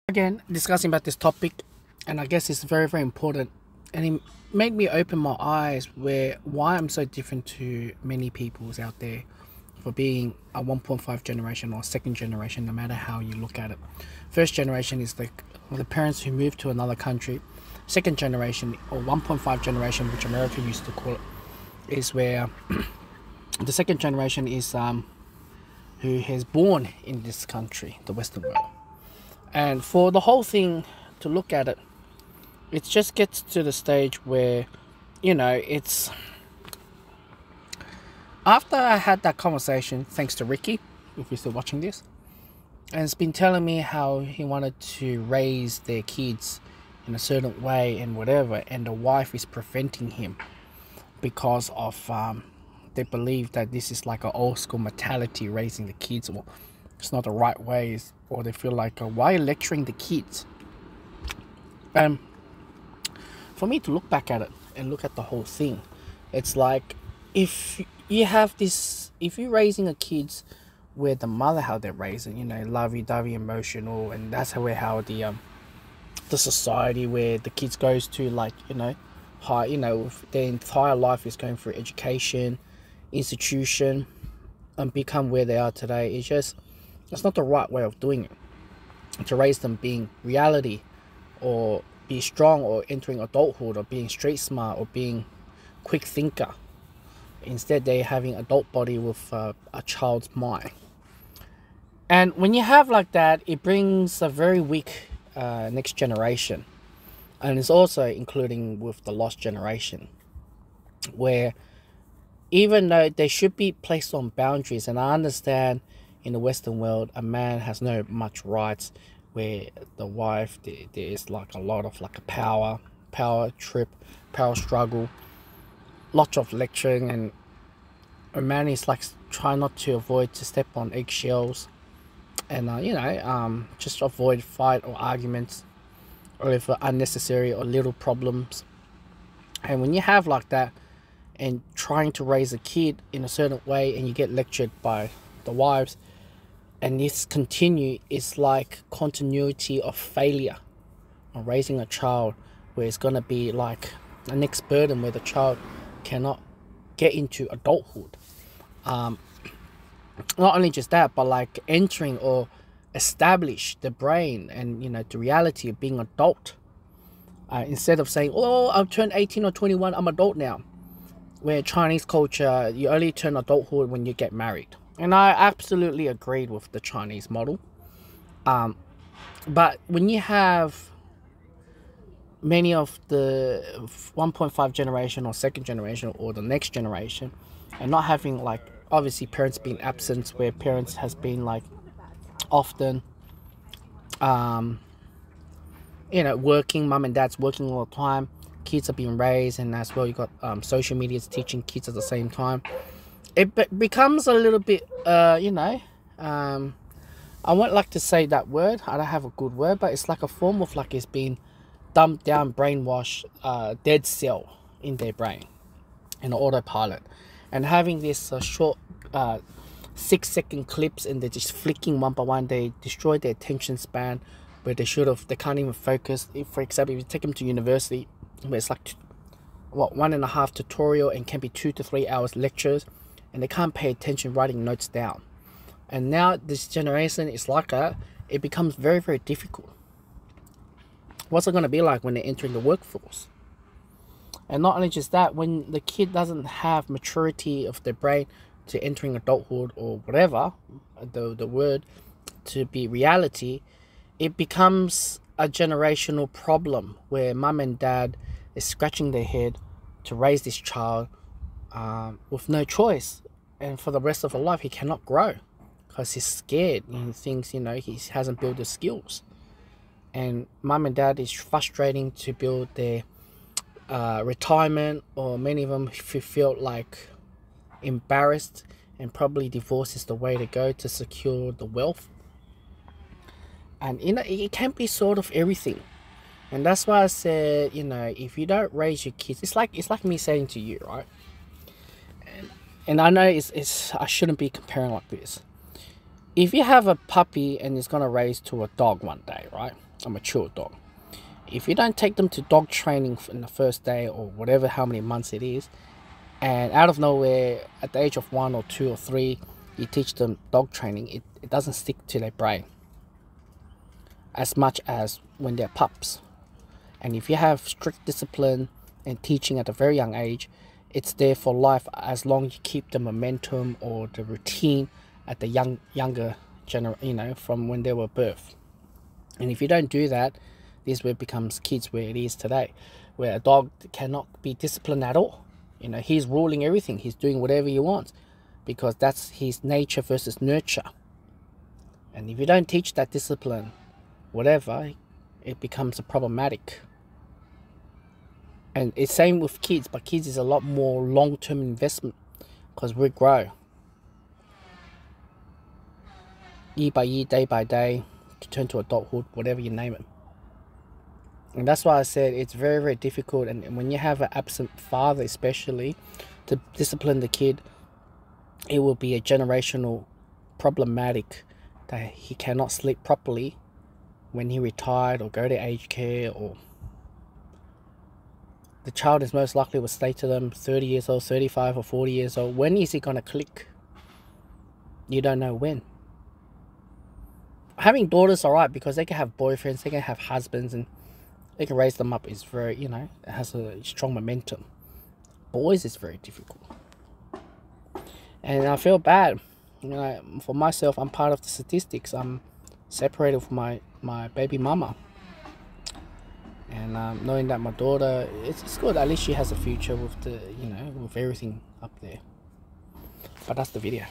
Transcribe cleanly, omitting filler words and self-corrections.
Again, discussing about this topic, and I guess it's very, very important. And it made me open my eyes where why I'm so different to many peoples out there for being a 1.5 generation or second generation, no matter how you look at it. First generation is the parents who moved to another country. Second generation, or 1.5 generation, which America used to call it, is where the second generation is who has born in this country, the Western world. And for the whole thing to look at it, it just gets to the stage where, it's after I had that conversation, thanks to Ricky, if you're still watching this, and it's been telling me how he wanted to raise their kids in a certain way and whatever, and the wife is preventing him because of they believe that this is like an old school mentality, raising the kids, or it's not the right ways, or they feel like why are you lecturing the kids? For me to look back at it and look at the whole thing, it's like if you're raising a kids where the mother, how they're raising, lovey-dovey, emotional, and that's how the society where the kids goes to, high, their entire life is going through education, institution, and become where they are today. It's not the right way of doing it. To raise them being reality, or be strong, or entering adulthood, or being street smart, or being quick thinker. Instead, they're having adult body with a child's mind. And when you have like that, it brings a very weak next generation. And it's also including with the lost generation, where even though they should be placed on boundaries, and I understand in the Western world, a man has no much rights, where the wife, there is like a lot of like a power trip, power struggle, lots of lecturing, and a man is like trying not to avoid to step on eggshells, and just avoid fight or arguments, or if unnecessary or little problems. And when you have like that, and trying to raise a kid in a certain way, and you get lectured by the wives, and this continue, it's like continuity of failure on raising a child, where it's going to be like a next burden where the child cannot get into adulthood. Not only just that, but like entering or establish the brain and the reality of being adult, instead of saying, oh, I've turned 18 or 21, I'm adult now. Where Chinese culture, you only turn adulthood when you get married. And I absolutely agreed with the Chinese model. But when you have many of the 1.5 generation or second generation or the next generation, and not having like, obviously parents being absent, where parents has been like often working, mum and dad's working all the time, kids are being raised, and as well you got social media is teaching kids at the same time. It becomes a little bit, I won't like to say that word, I don't have a good word, but it's like a form of like it's being dumbed down, brainwash, dead cell in their brain, in autopilot. And having this short 6-second clips, and they're just flicking one by one, they destroy their attention span, where they can't even focus. If, for example, if you take them to university, where it's like 1.5 tutorial and can be 2 to 3 hours lectures, and they can't pay attention writing notes down. And now this generation is like it becomes very, very difficult. What's it going to be like when they're entering the workforce? And not only just that, when the kid doesn't have maturity of their brain to entering adulthood, or whatever the word to be reality, it becomes a generational problem, where mum and dad is scratching their head to raise this child with no choice, and for the rest of her life he cannot grow because he's scared, and he thinks he hasn't built the skills. And mum and dad is frustrating to build their retirement, or many of them feel like embarrassed, and probably divorce is the way to go to secure the wealth. And it can be sort of everything. And that's why I said, if you don't raise your kids, it's like me saying to you, right? And I know it's I shouldn't be comparing like this, if you have a puppy and it's gonna raise to a dog one day, right? A mature dog. If you don't take them to dog training in the first day or whatever, how many months it is, and out of nowhere, at the age of 1 or 2 or 3, you teach them dog training, it doesn't stick to their brain as much as when they're pups. And if you have strict discipline and teaching at a very young age, it's there for life as long as you keep the momentum or the routine at the younger from when they were birth. And if you don't do that, this is where it becomes kids where it is today, where a dog cannot be disciplined at all. He's ruling everything. He's doing whatever he wants because that's his nature versus nurture. And if you don't teach that discipline, whatever, it becomes a problematic. And it's same with kids, but kids is a lot more long-term investment because we grow year by year, day by day, to turn to adulthood, whatever you name it. And that's why I said it's very, very difficult. And when you have an absent father, especially, to discipline the kid, it will be a generational problematic that he cannot sleep properly when he retired or go to aged care, or the child is most likely will stay to them 30 years old, 35 or 40 years old. When is he going to click? You don't know when. Having daughters, alright, because they can have boyfriends, they can have husbands, and they can raise them up. Is very, it has a strong momentum. Boys is very difficult. And I feel bad. For myself, I'm part of the statistics. I'm separated from my baby mama. And knowing that my daughter, it's good. At least she has a future with with everything up there. But that's the video.